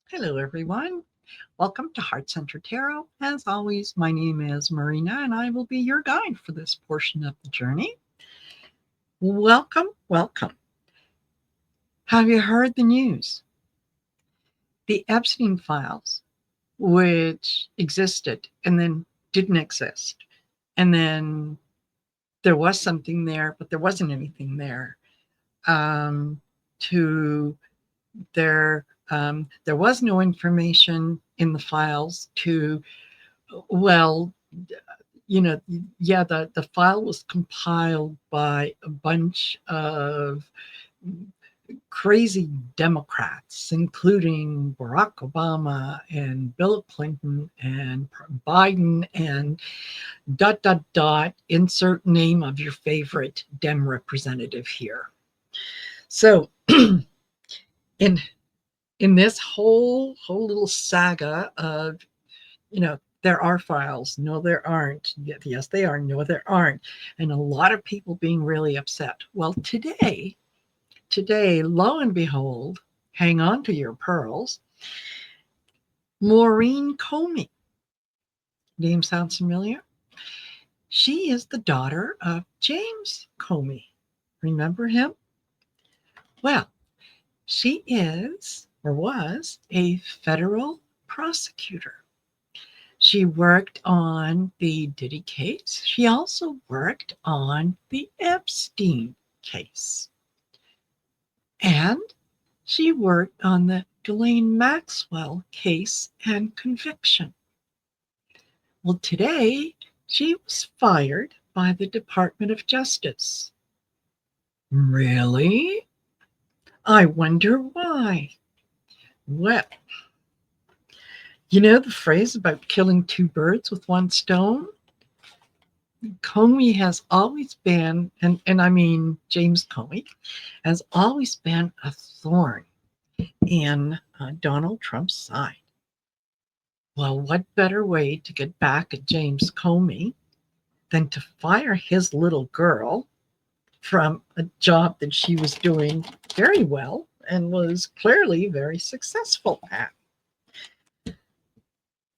Hello, everyone. Welcome to Heart Center Tarot. As always, my name is Marina, and I will be your guide for this portion of the journey. Welcome, welcome. Have you heard the news? The Epstein files, which existed and then didn't exist, and then there was something there, but there wasn't anything there. To there was no information in the files to, well, yeah, the file was compiled by a bunch of crazy Democrats, including Barack Obama and Bill Clinton and Biden and dot, dot, dot, insert name of your favorite Dem representative here. So in in this whole little saga of, there are files, no there aren't, yes they are, no there aren't, and a lot of people being really upset. Well, today, lo and behold, hang on to your pearls, Maurene Comey. Name sounds familiar? She is the daughter of James Comey. Remember him? Well, she is, or was, a federal prosecutor. She worked on the Diddy case. She also worked on the Epstein case. And she worked on the Ghislaine Maxwell case and conviction. Well, today she was fired by the Department of Justice. Really? I wonder why. Well, you know the phrase about killing two birds with one stone? Comey has always been, and I mean James Comey, has always been a thorn in Donald Trump's side. Well, what better way to get back at James Comey than to fire his little girl from a job that she was doing very well and was clearly very successful at?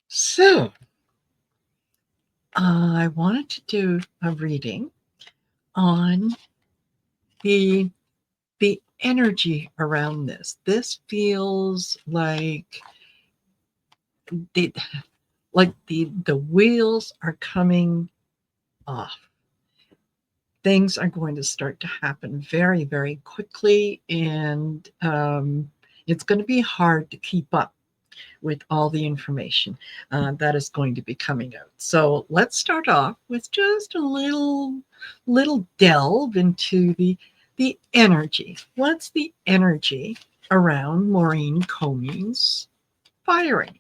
So, I wanted to do a reading on the the energy around this. This feels like the the wheels are coming off. Things are going to start to happen very, very quickly, and it's going to be hard to keep up with all the information that is going to be coming out. So let's start off with just a little delve into the energy. What's the energy around Maurene Comey's firing?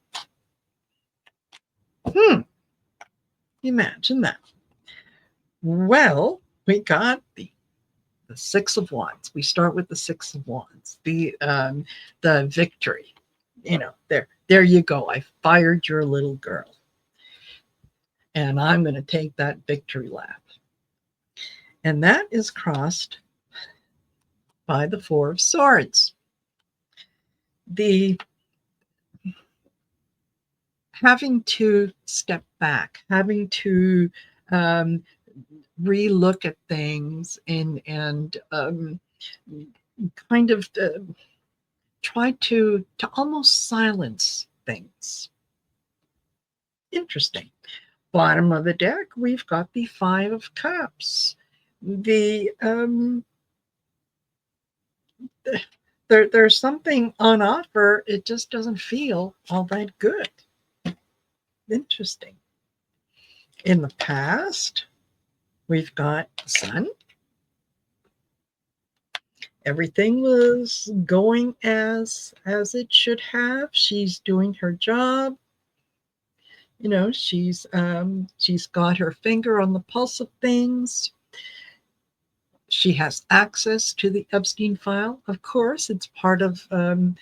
Imagine that. Well, we got the Six of Wands. We start with the Six of Wands, the victory. There you go. I fired your little girl, and I'm going to take that victory lap. And that is crossed by the Four of Swords. The having to step back, having to relook at things and kind of try to almost silence things. Interesting. Bottom of the deck, we've got the Five of Cups. There's something on offer. It just doesn't feel all that good. Interesting. In the past, we've got the Sun. Everything was going as it should have. She's doing her job. She's got her finger on the pulse of things. She has access to the Epstein file. Of course, it's part of the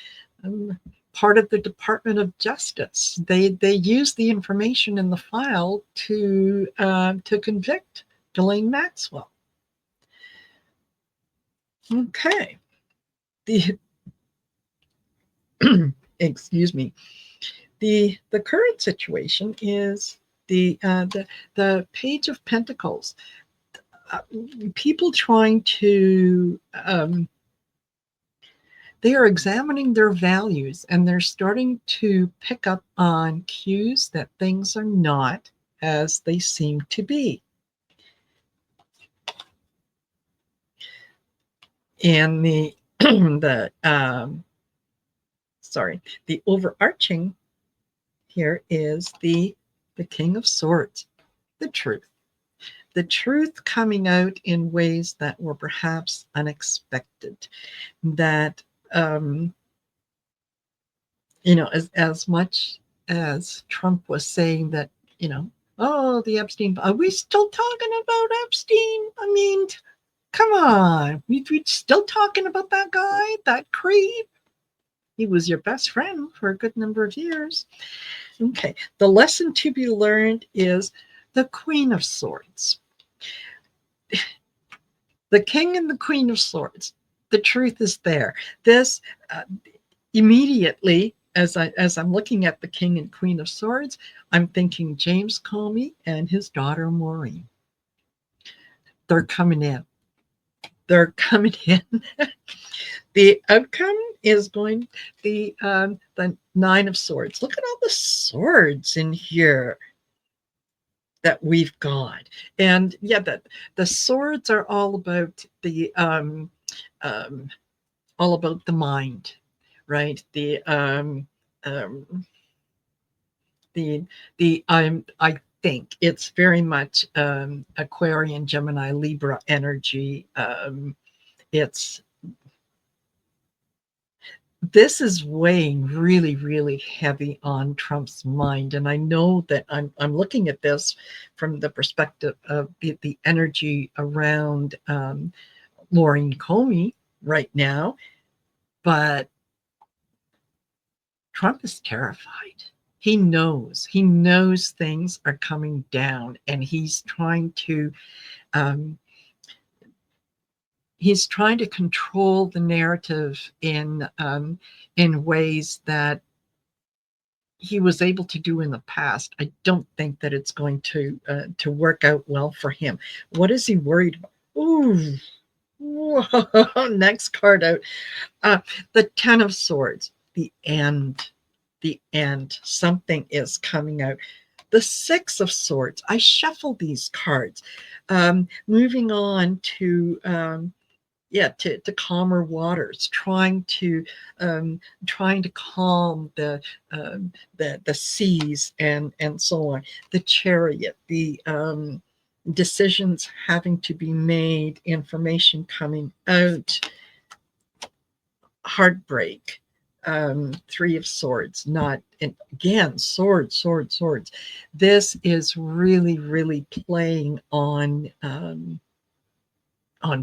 Department of Justice. They use the information in the file to convict Ghislaine Maxwell. Okay. excuse me. The current situation is the Page of Pentacles. People trying to they are examining their values, and they're starting to pick up on cues that things are not as they seem to be. And the the overarching here is the King of Swords, the truth coming out in ways that were perhaps unexpected, that as much as Trump was saying that, oh, the Epstein, are we still talking about Epstein? I mean, come on, we still talking about that guy, that creep. He was your best friend for a good number of years. Okay, the lesson to be learned is the Queen of Swords. The King and the Queen of Swords. The truth is there. This immediately, as I'm looking at the King and Queen of Swords, I'm thinking James Comey and his daughter Maurene. They're coming in. They're coming in. The outcome is going the Nine of Swords. Look at all the swords in here that we've got, and yeah, that the swords are all about the mind, right? I think it's very much Aquarian, Gemini, Libra energy. This is weighing really, really heavy on Trump's mind. And I know that I'm looking at this from the perspective of the energy around Maurene Comey right now. But Trump is terrified. He knows things are coming down, and he's trying to control the narrative in ways that he was able to do in the past. I don't think that it's going to work out well for him. What is he worried about? Ooh, whoa, next card out. The Ten of Swords, the end. The end. Something is coming out. The Six of Swords. I shuffle these cards. Moving on to to calmer waters, trying to calm the seas and so on. The Chariot, the decisions having to be made, information coming out, heartbreak. Three of Swords, not, and again, swords. This is really, really playing on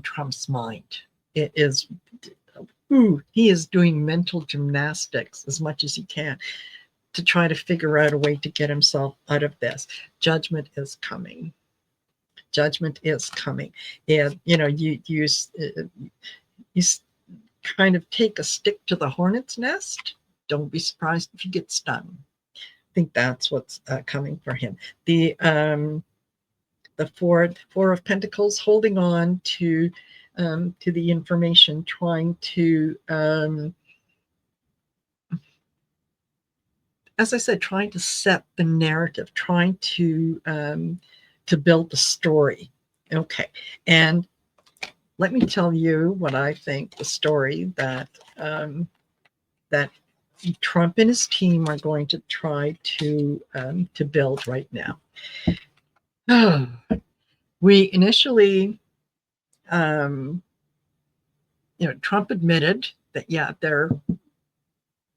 Trump's mind. It is, he is doing mental gymnastics as much as he can to try to figure out a way to get himself out of this. Judgment is coming. And you kind of take a stick to the hornet's nest. Don't be surprised if you get stung. I think that's what's coming for him. The Four of Pentacles, holding on to the information, trying to, as I said, trying to set the narrative, trying to build the story. Okay, and let me tell you what I think the story that that Trump and his team are going to try to build right now. We initially, Trump admitted that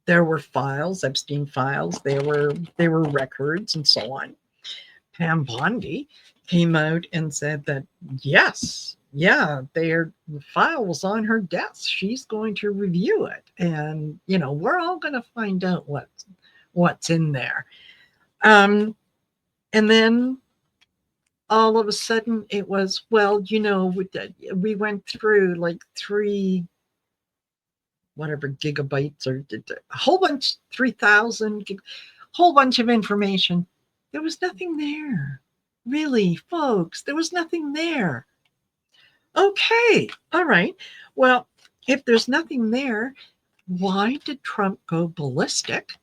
there were files, Epstein files, there were records and so on. Pam Bondi came out and said that the file was on her desk. She's going to review it, and we're all going to find out what's in there. And then all of a sudden it was, we went through like three whatever gigabytes, or a whole bunch, 3,000, whole bunch of information. There was nothing there. Really, folks, there was nothing there. Okay, all right. Well, if there's nothing there, why did Trump go ballistic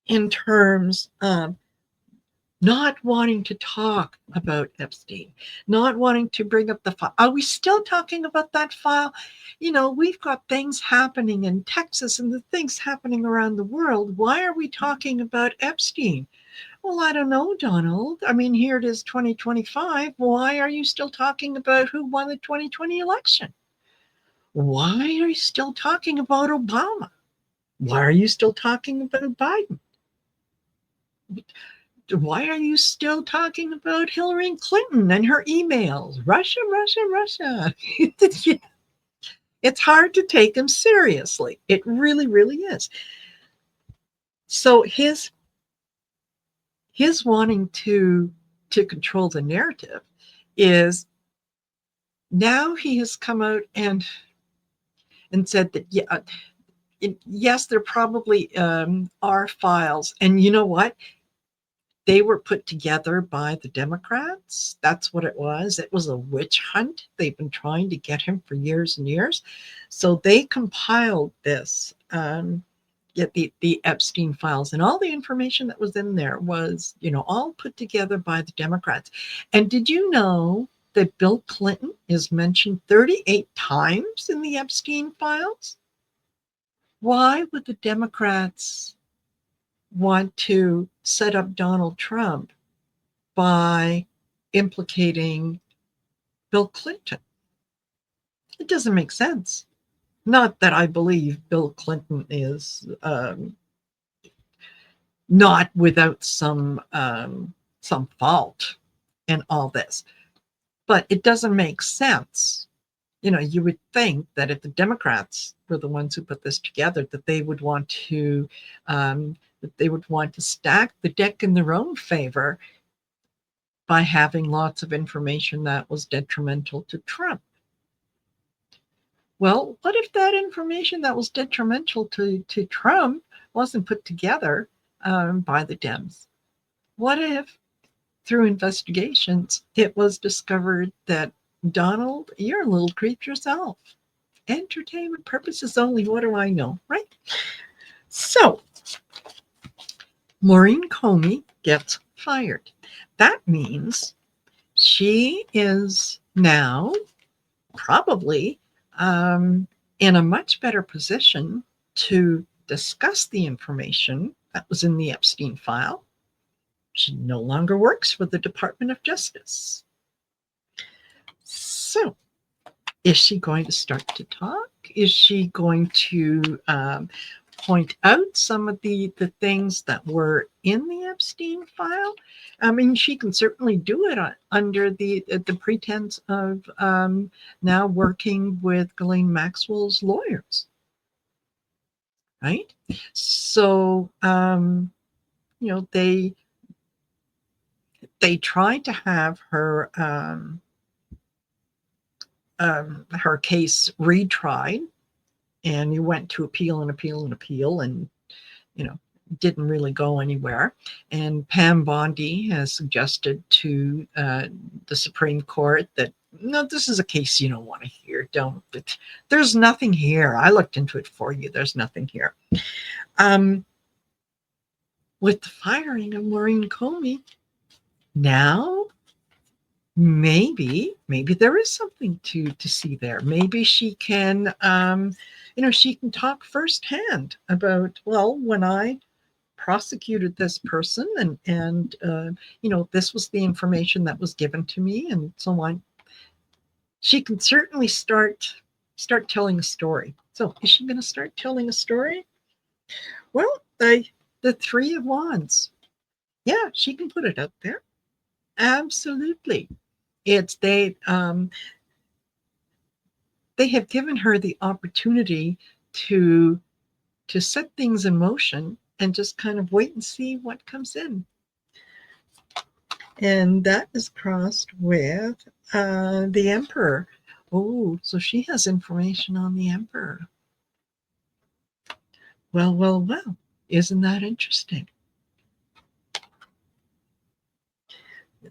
in terms of not wanting to talk about Epstein, not wanting to bring up the file? Are we still talking about that file? You know, we've got things happening in Texas and the things happening around the world. Why are we talking about Epstein? Well, I don't know, Donald. I mean, here it is 2025. Why are you still talking about who won the 2020 election? Why are you still talking about Obama? Why are you still talking about Biden? Why are you still talking about Hillary Clinton and her emails? Russia, Russia, Russia. It's hard to take him seriously. It really, really is. So his wanting to control the narrative is now he has come out and said that yes, there probably are files, and you know what? They were put together by the Democrats. That's what it was. It was a witch hunt. They've been trying to get him for years and years. So they compiled this, the Epstein files, and all the information that was in there was, all put together by the Democrats. And did you know that Bill Clinton is mentioned 38 times in the Epstein files? Why would the Democrats want to set up Donald Trump by implicating Bill Clinton? It doesn't make sense. Not that I believe Bill Clinton is not without some fault in all this, but it doesn't make sense. You would think that if the Democrats were the ones who put this together, that they would want to stack the deck in their own favor by having lots of information that was detrimental to Trump. Well, what if that information that was detrimental to Trump wasn't put together by the Dems? What if through investigations it was discovered that, Donald, you're a little creep yourself. Entertainment purposes only. What do I know, right? So, Maurene Comey gets fired. That means she is now probably in a much better position to discuss the information that was in the Epstein file. She no longer works for the Department of Justice. So, is she going to start to talk? Is she going to point out some of the things that were in the Epstein file? I mean, she can certainly do it under the pretense of now working with Ghislaine Maxwell's lawyers, right? So, they tried to have her her case retried, and you went to appeal and appeal and appeal, and didn't really go anywhere. And Pam Bondi has suggested to the Supreme Court that, no, this is a case you don't want to hear. There's nothing here. I looked into it for you. There's nothing here. With the firing of Maurene Comey, now maybe there is something to see there. Maybe she can, she can talk firsthand about, well, when I prosecuted this person, and this was the information that was given to me, and so on. She can certainly start telling a story. So is she going to start telling a story? Well, the Three of Wands. Yeah, she can put it out there. Absolutely. They have given her the opportunity to set things in motion and just kind of wait and see what comes in. And that is crossed with the Emperor. Oh, so she has information on the Emperor. Well, well, well. Isn't that interesting?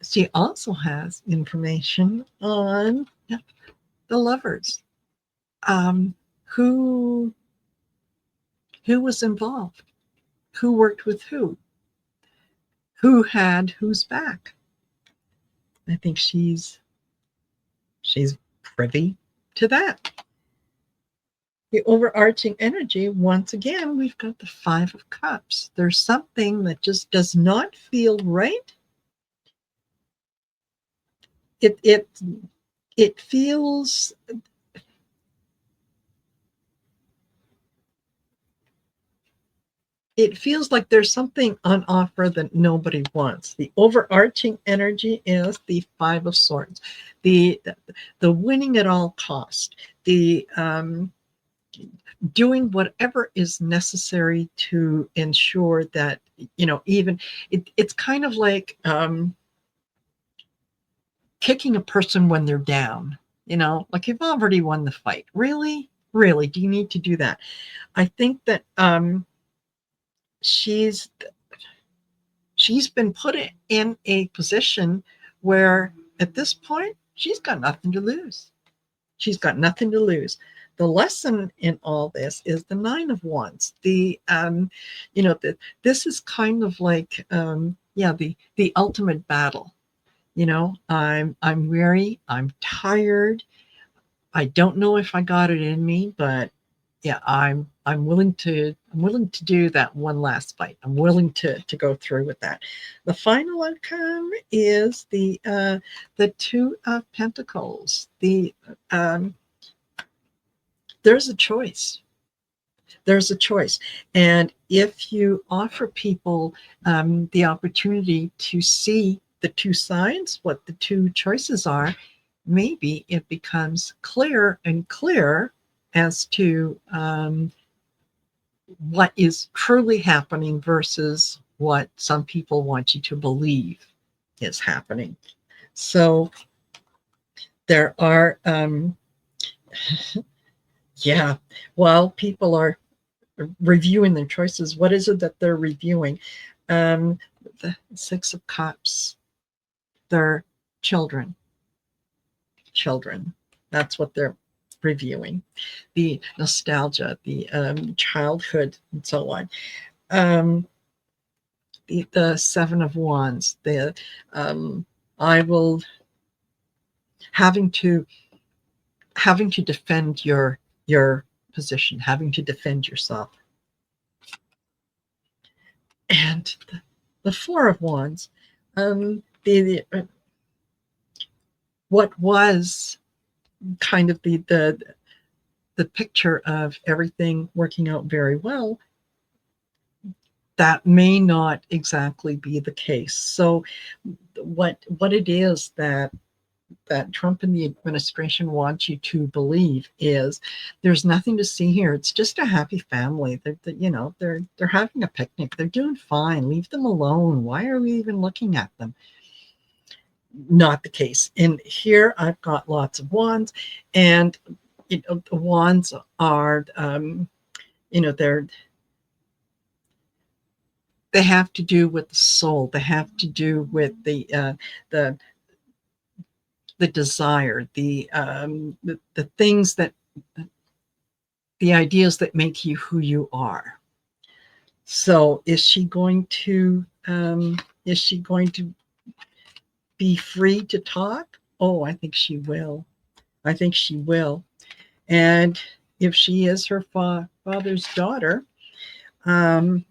She also has information on the lovers. Um, who was involved? Who worked with who? Who had whose back? I think she's privy to that. The overarching energy, once again, we've got the Five of Cups. There's something that just does not feel right. It it it feels like there's something on offer that nobody wants. The overarching energy is the Five of Swords, the the winning at all cost, the doing whatever is necessary to ensure that even it's kind of like kicking a person when they're down. Like you've already won the fight. Really, do you need to do that? I think that she's she's been put in a position where at this point she's got nothing to lose. She's got nothing to lose. The lesson in all this is the Nine of Wands. This is kind of like the ultimate battle. I'm weary, I'm tired, I don't know if I got it in me, but yeah, I'm willing to do that one last fight. I'm willing to go through with that. The final outcome is the Two of Pentacles. Um, there's a choice. There's a choice, and if you offer people the opportunity to see the two sides, what the two choices are, maybe it becomes clearer and clearer as to what is truly happening versus what some people want you to believe is happening. So there are, yeah, while people are reviewing their choices, what is it that they're reviewing? Um, the Six of Cups, their children. Children. That's what they're reviewing. The nostalgia, the childhood, and so on. Um, the Seven of Wands, I will having to defend your position, having to defend yourself, and the Four of Wands, what was kind of the picture of everything working out very well, that may not exactly be the case. So what it is that Trump and the administration want you to believe is there's nothing to see here. It's just a happy family. They're having a picnic. They're doing fine. Leave them alone. Why are we even looking at them? Not the case. And here I've got lots of wands, and the wands are they have to do with the soul. They have to do with the desire, the things that the ideas that make you who you are. So is she going to be free to talk? Oh, I think she will. I think she will. And if she is her father's daughter, um,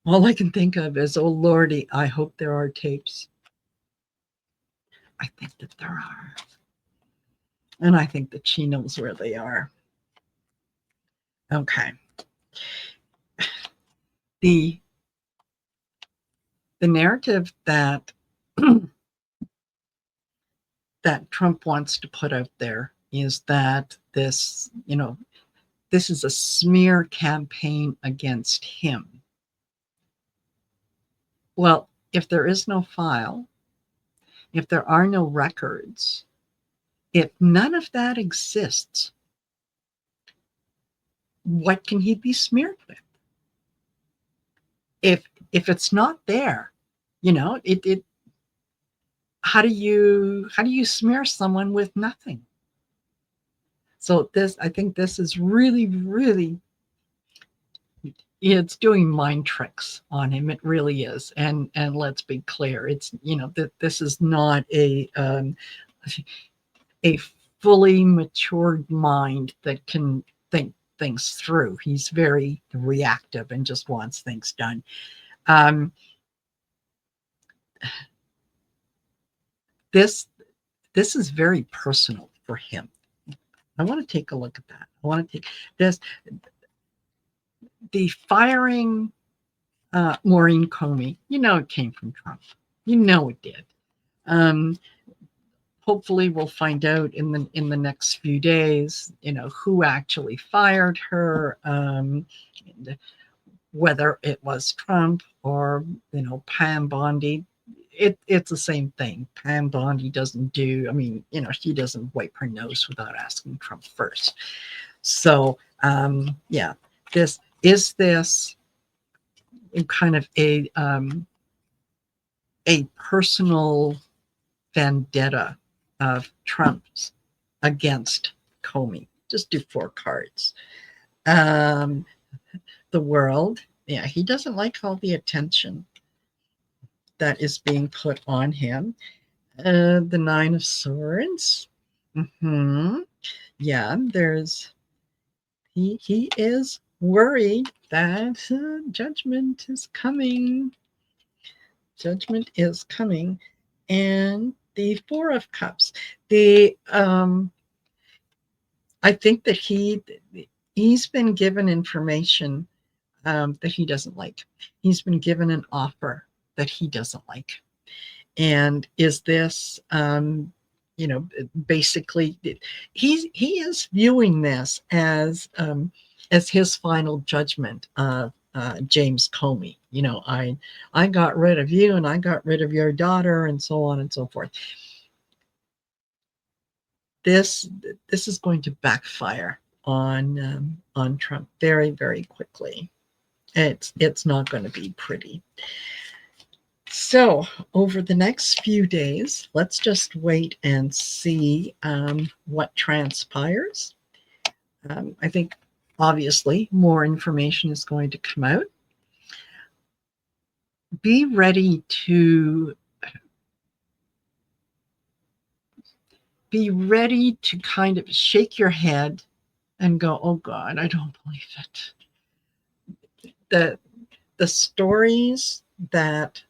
all I can think of is, oh Lordy, I hope there are tapes. I think that there are. And I think that she knows where they are. Okay. The narrative that that Trump wants to put out there is that this is a smear campaign against him. Well, if there is no file, if there are no records, if none of that exists, what can he be smeared with? If it's not there, it how do you smear someone with nothing? So I think this is really, really, it's doing mind tricks on him. It really is. And let's be clear, it's that this is not a fully matured mind that can think things through. He's very reactive and just wants things done. Um, this this is very personal for him. I want to take a look at that. I want to take this the firing Maurene Comey. It came from Trump. It did. Um, Hopefully, we'll find out in the next few days. Who actually fired her. Whether it was Trump or Pam Bondi. It's the same thing. Pam Bondi doesn't do. I mean, she doesn't wipe her nose without asking Trump first. So, yeah, this kind of a personal vendetta of Trump's against Comey. Just do 4 cards. The world, yeah, he doesn't like all the attention that is being put on him. The 9 of Swords. Yeah, he is worried that judgment is coming. Judgment is coming. And the 4 of Cups. I think that he's been given information that he doesn't like. He's been given an offer that he doesn't like. And is this, basically, he is viewing this as his final judgment of James Comey. I got rid of you, and I got rid of your daughter, and so on and so forth. This is going to backfire on Trump very, very quickly. It's not going to be pretty. So over the next few days, let's just wait and see what transpires. I think obviously more information is going to come out. Be ready to kind of shake your head and go, oh God, I don't believe it. The stories that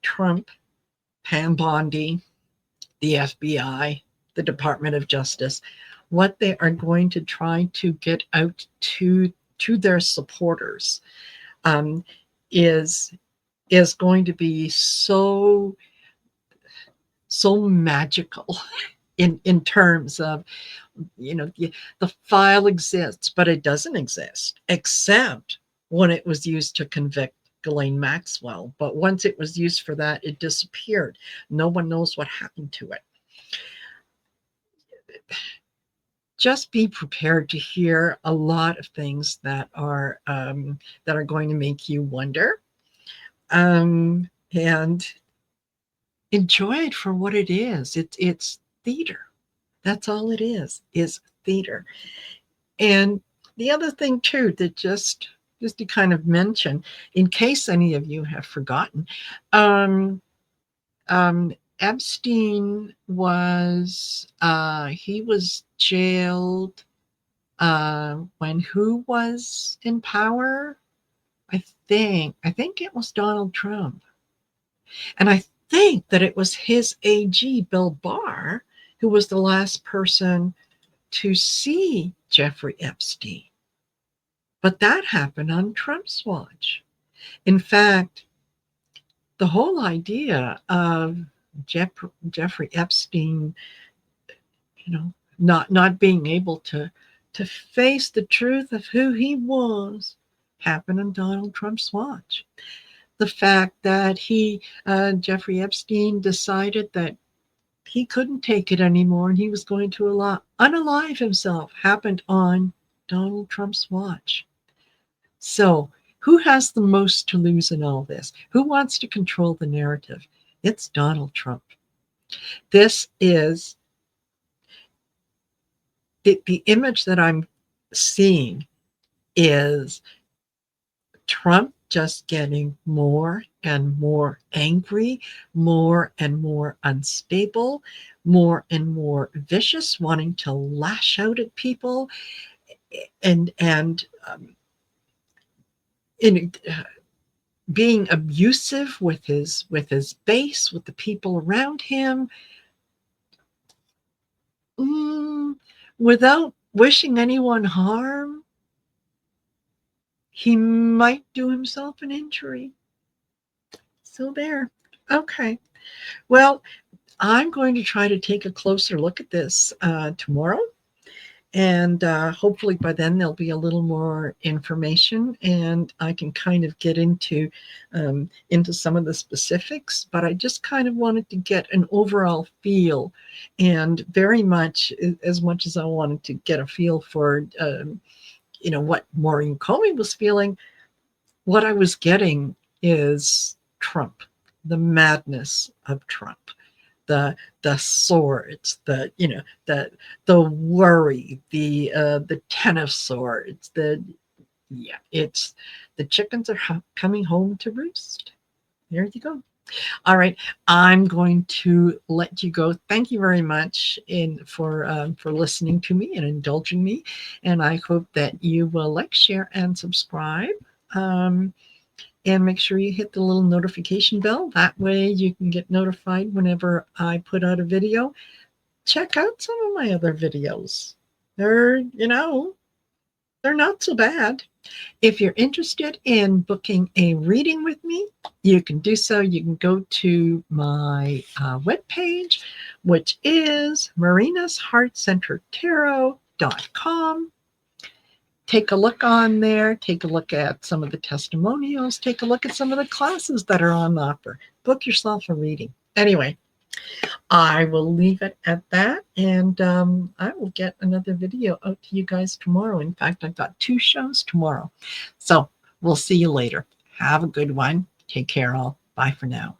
Trump, Pam Bondi, the FBI, the Department of Justice, what they are going to try to get out to their supporters is going to be so magical in terms of the file exists, but it doesn't exist except when it was used to convict Ghislaine Maxwell. But once it was used for that, it disappeared. No one knows what happened to it. Just be prepared to hear a lot of things that are going to make you wonder, and enjoy it for what it is. It's theater. That's all it is theater. And the other thing too, that just to kind of mention, in case any of you have forgotten, Epstein was he was jailed when who was in power? I think it was Donald Trump. And I think that it was his AG, Bill Barr, who was the last person to see Jeffrey Epstein. But that happened on Trump's watch. In fact, the whole idea of Jeffrey Epstein, not being able to face the truth of who he was, happened on Donald Trump's watch. The fact that Jeffrey Epstein decided that he couldn't take it anymore and he was going to unalive himself happened on Donald Trump's watch. So, who has the most to lose in all this? Who wants to control the narrative? It's Donald Trump. This is the image that I'm seeing is Trump just getting more and more angry, more and more unstable, more and more vicious, wanting to lash out at people, and in being abusive with his base, with the people around him, without wishing anyone harm. He might do himself an injury. So there. Okay. Well, I'm going to try to take a closer look at this tomorrow. And hopefully by then there'll be a little more information and I can kind of get into some of the specifics. But I just kind of wanted to get an overall feel, and very much as much as I wanted to get a feel for what Maurene Comey was feeling, what I was getting is Trump, the madness of Trump, the swords, the worry, the 10 of swords, it's the chickens are coming home to roost. There you go. All right, I'm going to let you go. Thank you very much for listening to me and indulging me, and I hope that you will like, share, and subscribe. And make sure you hit the little notification bell. That way you can get notified whenever I put out a video. Check out some of my other videos. They're not so bad. If you're interested in booking a reading with me, you can do so. You can go to my webpage, which is marinasheartcentertarot.com. Take a look on there. Take a look at some of the testimonials. Take a look at some of the classes that are on offer. Book yourself a reading. Anyway, I will leave it at that, and I will get another video out to you guys tomorrow. In fact, I've got 2 shows tomorrow. So we'll see you later. Have a good one. Take care all. Bye for now.